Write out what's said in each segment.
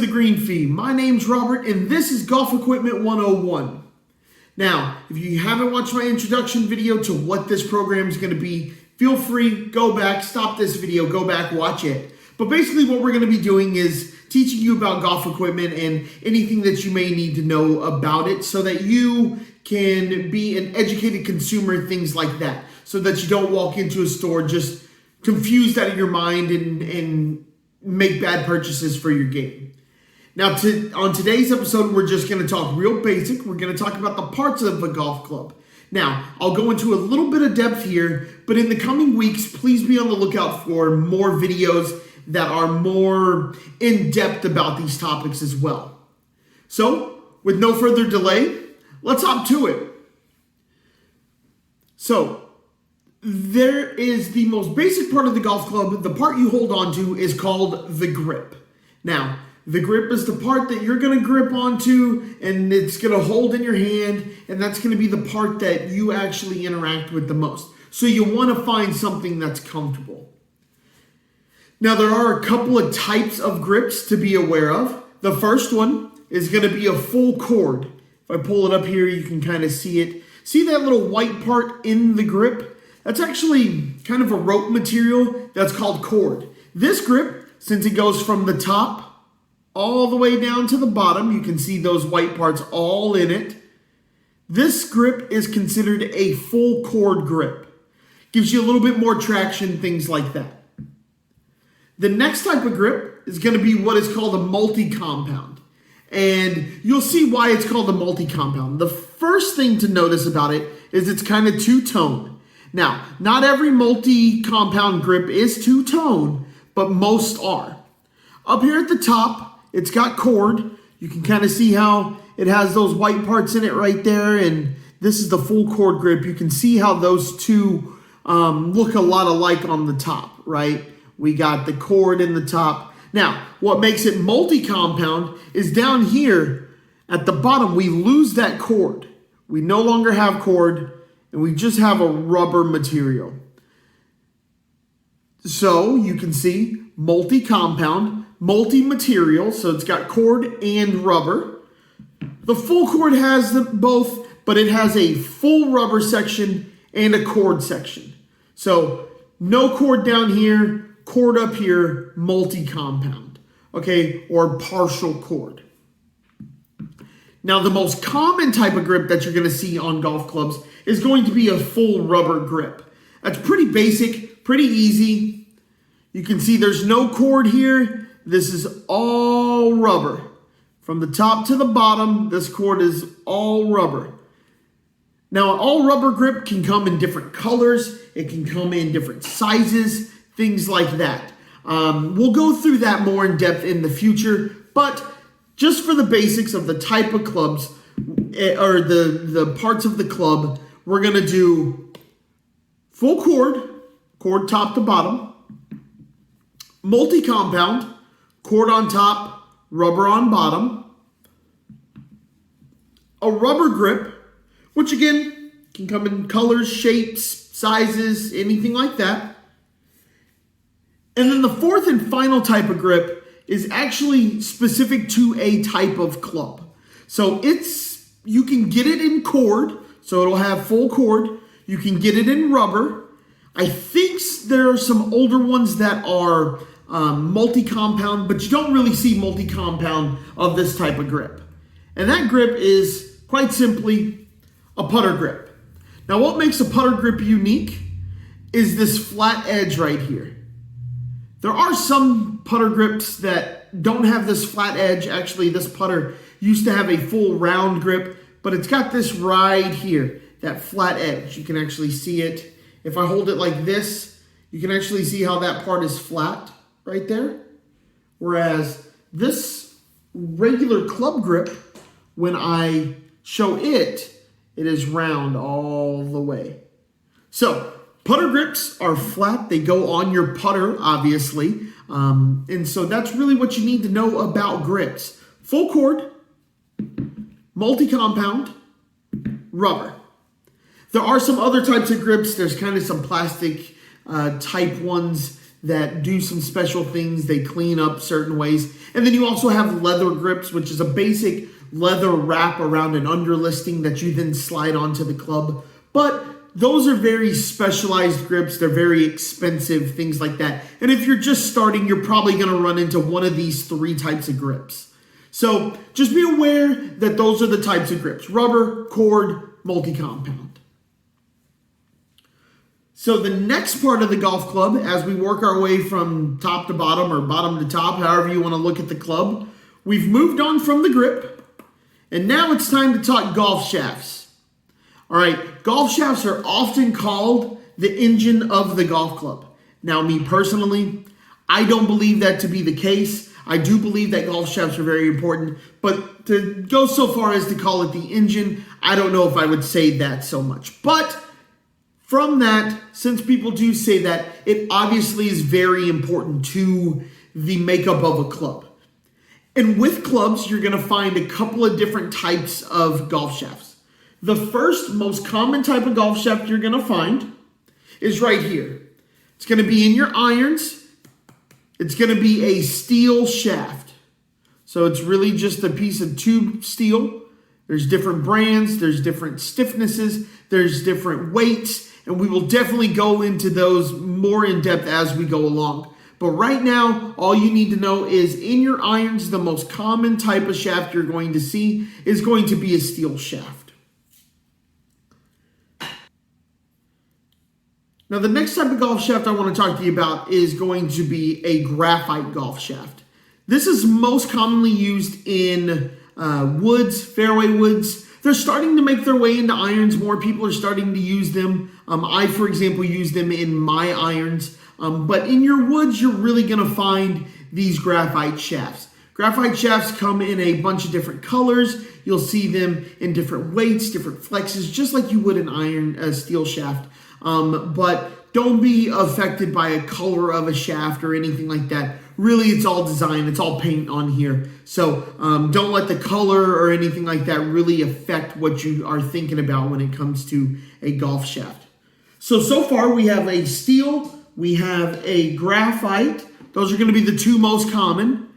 Green Fee. My name's Robert, and this is Golf Equipment 101. Now, if you haven't watched my introduction video to what this program is going to be, feel free, go back, stop this video, go back, watch it. But basically what we're going to be doing is teaching you about golf equipment and anything that you may need to know about it so that you can be an educated consumer, things like that. So that you don't walk into a store just confused out of your mind and make bad purchases for your game. Now, on today's episode, we're just going to talk real basic. We're going to talk about the parts of a golf club. Now, I'll go into a little bit of depth here, but in the coming weeks, please be on the lookout for more videos that are more in-depth about these topics as well. So, with no further delay, let's hop to it. So, there is the most basic part of the golf club. The part you hold on to is called the grip. Now, the grip is the part that you're going to grip onto and it's going to hold in your hand, and that's going to be the part that you actually interact with the most. So you want to find something that's comfortable. Now, there are a couple of types of grips to be aware of. The first one is going to be a full cord. If I pull it up here, you can kind of see it. See that little white part in the grip? That's actually kind of a rope material that's called cord. This grip, since it goes from the top all the way down to the bottom, you can see those white parts all in it. This grip is considered a full cord grip. Gives you a little bit more traction, things like that. The next type of grip is going to be what is called a multi-compound. And you'll see why it's called a multi-compound. The first thing to notice about it is it's kind of two-tone. Now, not every multi-compound grip is two-tone, but most are. Up here at the top, it's got cord. You can kind of see how it has those white parts in it right there, and this is the full cord grip. You can see how those two look a lot alike on the top, right? We got the cord in the top. Now, what makes it multi-compound is down here at the bottom, we lose that cord. We no longer have cord, and we just have a rubber material. So you can see multi-compound, multi-material, so it's got cord and rubber. The full cord has both, but it has a full rubber section and a cord section. So no cord down here, cord up here, multi-compound, okay, or partial cord. Now, the most common type of grip that you're going to see on golf clubs is going to be a full rubber grip. That's pretty basic, pretty easy. You can see there's no cord here. This is all rubber. From the top to the bottom, this cord is all rubber. Now, an all rubber grip can come in different colors. It can come in different sizes, things like that. We'll go through that more in depth in the future, but just for the basics of the type of clubs, or the parts of the club, we're going to do full cord top to bottom, multi-compound, cord on top, rubber on bottom, a rubber grip, which again can come in colors, shapes, sizes, anything like that. And then the fourth and final type of grip is actually specific to a type of club. So you can get it in cord, so it'll have full cord. You can get it in rubber. I think there are some older ones that are multi-compound, but you don't really see multi-compound of this type of grip. And that grip is quite simply a putter grip. Now, what makes a putter grip unique is this flat edge right here. There are some putter grips that don't have this flat edge. Actually, this putter used to have a full round grip, but it's got this right here, that flat edge. You can actually see it. If I hold it like this, you can actually see how that part is flat right there. Whereas this regular club grip, when I show it, it is round all the way. So, putter grips are flat. They go on your putter, obviously. And so that's really what you need to know about grips. Full cord, multi-compound, rubber. There are some other types of grips. There's kind of some plastic type ones that do some special things. They clean up certain ways. And then you also have leather grips, which is a basic leather wrap around an underlisting that you then slide onto the club. But those are very specialized grips. They're very expensive, things like that. And if you're just starting, you're probably going to run into one of these 3 types of grips. So just be aware that those are the types of grips: rubber, cord, multi-compound. So the next part of the golf club, as we work our way from top to bottom or bottom to top, however you want to look at the club, we've moved on from the grip. And now it's time to talk golf shafts. All right, golf shafts are often called the engine of the golf club. Now, me personally, I don't believe that to be the case. I do believe that golf shafts are very important, but to go so far as to call it the engine, I don't know if I would say that so much. But from that, since people do say that, it obviously is very important to the makeup of a club. And with clubs, you're going to find a couple of different types of golf shafts. The first most common type of golf shaft you're going to find is right here. It's going to be in your irons. It's going to be a steel shaft. So it's really just a piece of tube steel. There's different brands, there's different stiffnesses, there's different weights, and we will definitely go into those more in depth as we go along. But right now, all you need to know is in your irons, the most common type of shaft you're going to see is going to be a steel shaft. Now, the next type of golf shaft I want to talk to you about is going to be a graphite golf shaft. This is most commonly used in woods, fairway woods. They're starting to make their way into irons. More people are starting to use them. I, for example, use them in my irons. But in your woods, you're really going to find these graphite shafts. Graphite shafts come in a bunch of different colors. You'll see them in different weights, different flexes, just like you would an steel shaft. But don't be affected by a color of a shaft or anything like that. Really, it's all design. It's all paint on here. So don't let the color or anything like that really affect what you are thinking about when it comes to a golf shaft. So far we have a steel, we have a graphite. Those are going to be the 2 most common.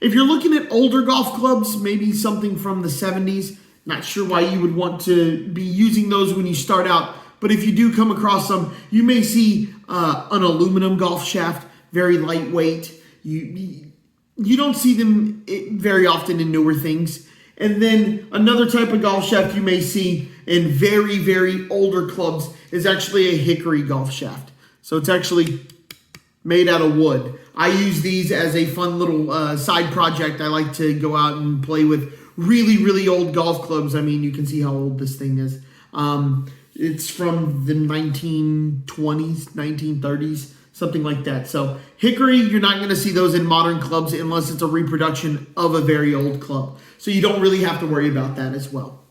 If you're looking at older golf clubs, maybe something from the 70s, not sure why you would want to be using those when you start out. But if you do come across some, you may see an aluminum golf shaft, very lightweight. You don't see them very often in newer things. And then another type of golf shaft you may see in very, very older clubs is actually a hickory golf shaft. So it's actually made out of wood. I use these as a fun little side project. I like to go out and play with really, really old golf clubs. I mean, you can see how old this thing is. It's from the 1920s, 1930s, something like that. So hickory, you're not going to see those in modern clubs unless it's a reproduction of a very old club. So you don't really have to worry about that as well.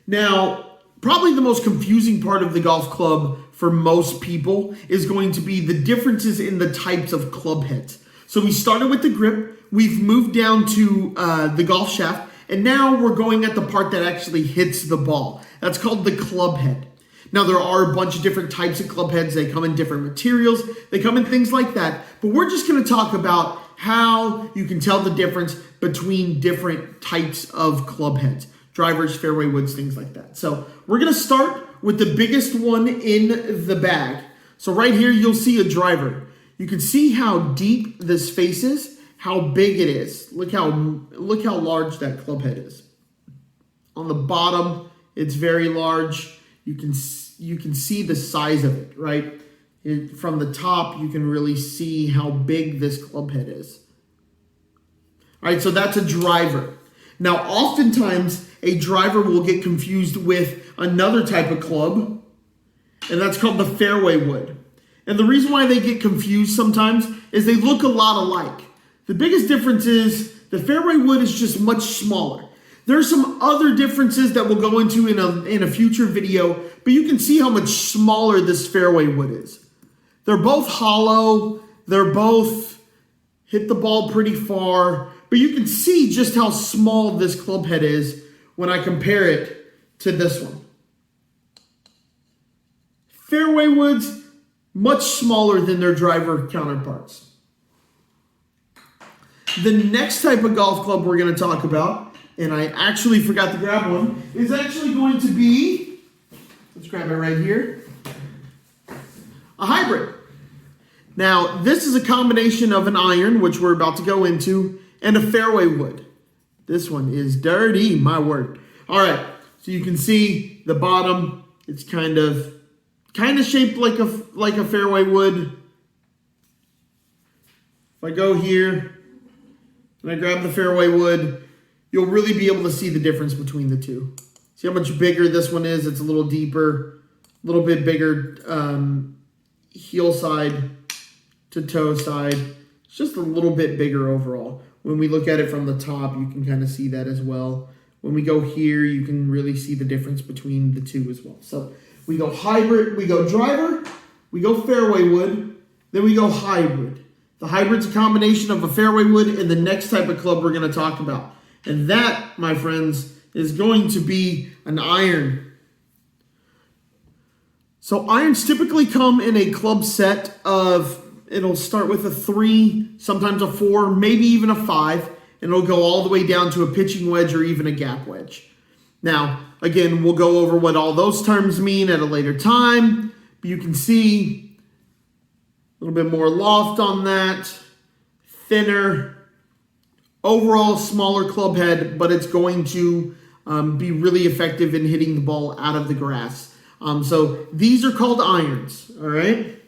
Now, probably the most confusing part of the golf club for most people is going to be the differences in the types of club heads. So we started with the grip. We've moved down to the golf shaft. And now we're going at the part that actually hits the ball. That's called the club head. Now, there are a bunch of different types of club heads. They come in different materials. They come in things like that. But we're just going to talk about how you can tell the difference between different types of club heads. Drivers, fairway woods, things like that. So we're going to start with the biggest one in the bag. So right here, you'll see a driver. You can see how deep this face is, how big it is. Look how large that club head is. On the bottom, it's very large. You can see the size of it, right? From the top, you can really see how big this club head is. All right, so that's a driver. Now, oftentimes, a driver will get confused with another type of club, and that's called the fairway wood. And the reason why they get confused sometimes is they look a lot alike. The biggest difference is the fairway wood is just much smaller. There's some other differences that we'll go into in a future video, but you can see how much smaller this fairway wood is. They're both hollow. They're both hit the ball pretty far, but you can see just how small this club head is when I compare it to this one. Fairway woods, much smaller than their driver counterparts. The next type of golf club we're going to talk about, and I actually forgot to grab one, is actually going to be, let's grab it right here, a hybrid. Now, this is a combination of an iron, which we're about to go into, and a fairway wood. This one is dirty, my word. All right, so you can see the bottom. It's kind of shaped like a fairway wood. If I go here and I grab the fairway wood, you'll really be able to see the difference between the two. See how much bigger this one is? It's a little deeper, a little bit bigger heel side to toe side. It's just a little bit bigger overall. When we look at it from the top, you can kind of see that as well. When we go here, you can really see the difference between the two as well. So we go hybrid, we go driver, we go fairway wood, then we go hybrid. The hybrid's a combination of a fairway wood and the next type of club we're going to talk about. And that, my friends, is going to be an iron. So irons typically come in a club set of, it'll start with a 3, sometimes a 4, maybe even a 5, and it'll go all the way down to a pitching wedge or even a gap wedge. Now, again, we'll go over what all those terms mean at a later time, but you can see a little bit more loft on that, thinner, overall smaller club head, but it's going to be really effective in hitting the ball out of the grass. So these are called irons, all right?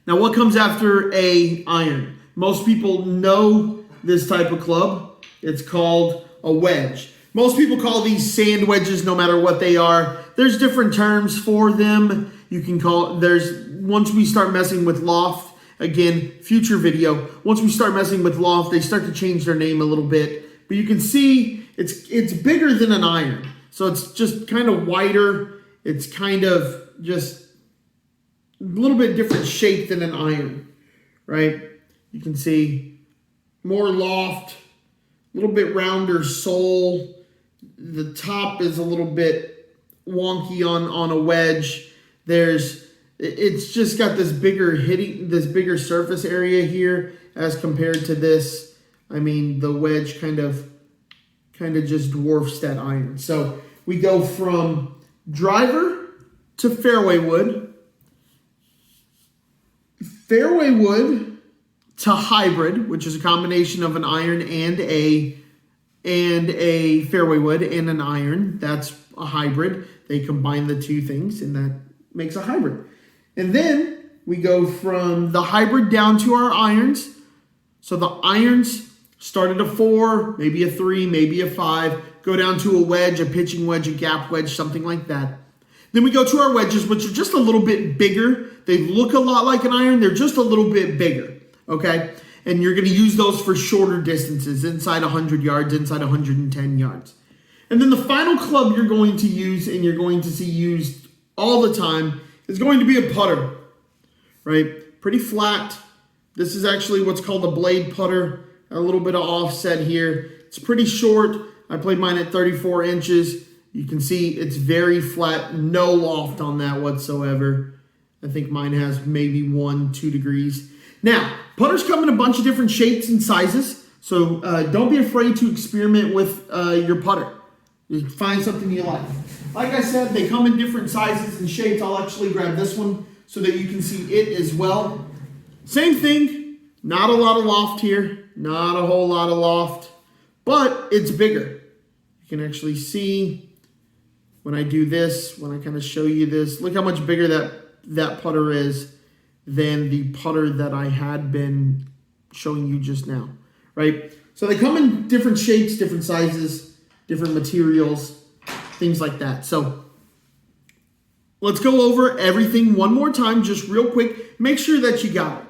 Now, what comes after a iron? Most people know this type of club. It's called a wedge. Most people call these sand wedges no matter what they are. There's different terms for them. You can call, once we start messing with loft, again, future video, once we start messing with loft, they start to change their name a little bit. But you can see it's bigger than an iron. So it's just kind of wider. It's kind of just a little bit different shape than an iron, right? You can see more loft, a little bit rounder sole. The top is a little bit wonky on a wedge. It's just got this bigger surface area here as compared to this. I mean, the wedge kind of just dwarfs that iron. So we go from driver to fairway wood, fairway wood to hybrid, which is a combination of an iron and a fairway wood and an iron. That's a hybrid. They combine the two things, and that makes a hybrid. And then we go from the hybrid down to our irons. So the irons start at a 4, maybe a 3, maybe a 5, go down to a wedge, a pitching wedge, a gap wedge, something like that. Then we go to our wedges, which are just a little bit bigger. They look a lot like an iron. They're just a little bit bigger, okay? And you're going to use those for shorter distances, inside 100 yards, inside 110 yards. And then the final club you're going to use and you're going to see used all the time is going to be a putter, right? Pretty flat. This is actually what's called a blade putter. A little bit of offset here. It's pretty short. I played mine at 34 inches. You can see it's very flat, no loft on that whatsoever. I think mine has maybe 1-2 degrees. Now, putters come in a bunch of different shapes and sizes, so don't be afraid to experiment with your putter. Just find something you like. Like I said, they come in different sizes and shapes. I'll actually grab this one so that you can see it as well. Same thing, not a lot of loft here, not a whole lot of loft, but it's bigger. You can actually see when I do this, when I kind of show you this, look how much bigger that putter is than the putter that I had been showing you just now, right? So they come in different shapes, different sizes, different materials, things like that. So let's go over everything one more time, just real quick. Make sure that you got it.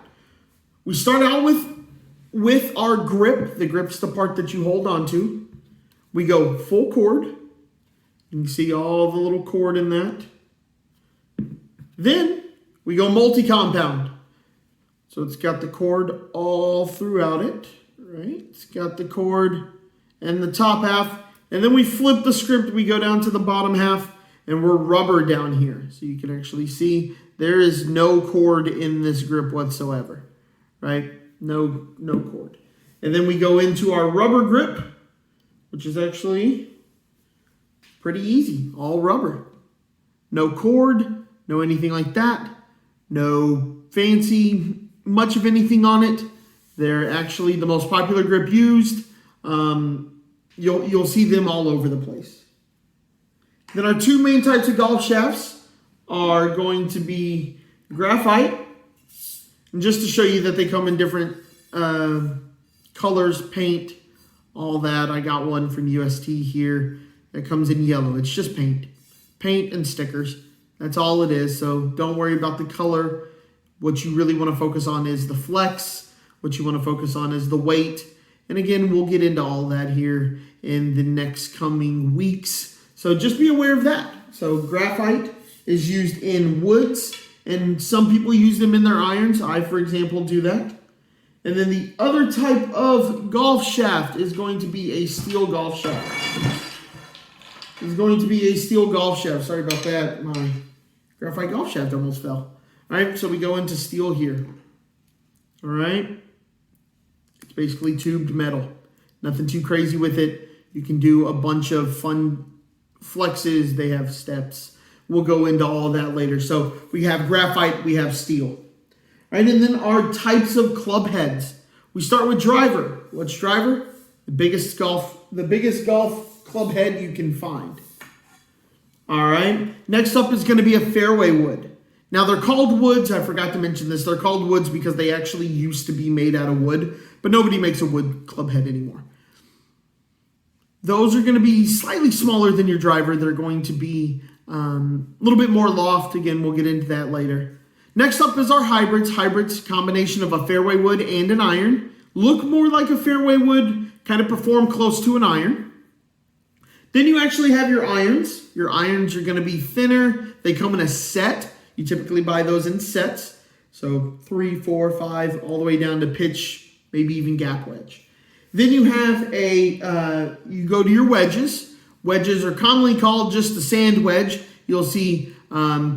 We start out with our grip. The grip's the part that you hold on to. We go full cord. You can see all the little cord in that. Then we go multi-compound. So it's got the cord all throughout it, right? It's got the cord and the top half. And then we flip the script. We go down to the bottom half and we're rubber down here. So you can actually see there is no cord in this grip whatsoever, right? No cord. And then we go into our rubber grip, which is actually pretty easy, all rubber. No cord, no anything like that. No fancy much of anything on it. They're actually the most popular grip used. You'll see them all over the place. Then our two main types of golf shafts are going to be graphite. And just to show you that they come in different colors, paint, all that. I got one from UST here that comes in yellow. It's just paint. Paint and stickers. That's all it is. So don't worry about the color. What you really want to focus on is the flex. What you want to focus on is the weight. And again, we'll get into all that here in the next coming weeks. So just be aware of that. So graphite is used in woods, and some people use them in their irons. I, for example, do that. And then the other type of golf shaft is going to be a steel golf shaft. It's going to be a steel golf shaft. Sorry about that. My graphite golf shaft almost fell. All right, so we go into steel here. All right. It's basically tubed metal. Nothing too crazy with it. You can do a bunch of fun flexes. They have steps. We'll go into all that later. So we have graphite, we have steel. All right, and then our types of club heads. We start with driver. What's driver? The biggest golf club head you can find. All right. Next up is going to be a fairway wood. Now they're called woods. I forgot to mention this. They're called woods because they actually used to be made out of wood, but nobody makes a wood club head anymore. Those are going to be slightly smaller than your driver. They're going to be a little bit more loft. Again, we'll get into that later. Next up is our hybrids. Hybrids, combination of a fairway wood and an iron. Look more like a fairway wood, kind of perform close to an iron. Then you actually have your irons. Your irons are going to be thinner. They come in a set. You typically buy those in sets. So 3, 4, 5, all the way down to pitch, maybe even gap wedge. Then you have you go to your wedges. Wedges are commonly called just the sand wedge. You'll see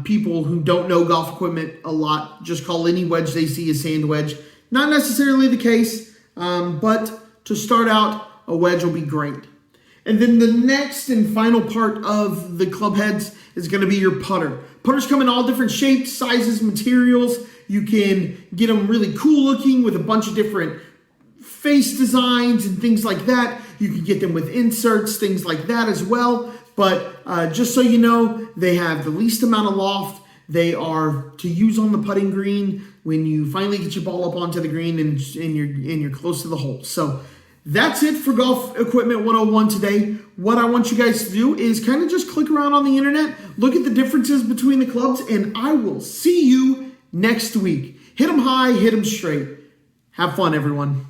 people who don't know golf equipment a lot just call any wedge they see a sand wedge. Not necessarily the case, but to start out, a wedge will be great. And then the next and final part of the club heads is going to be your putter. Putters come in all different shapes, sizes, materials. You can get them really cool looking with a bunch of different face designs and things like that. You can get them with inserts, things like that as well. But just so you know, they have the least amount of loft. They are to use on the putting green when you finally get your ball up onto the green and you're close to the hole. So that's it for Golf Equipment 101 today. What I want you guys to do is kind of just click around on the internet, look at the differences between the clubs, and I will see you next week. Hit them high, hit them straight. Have fun, everyone.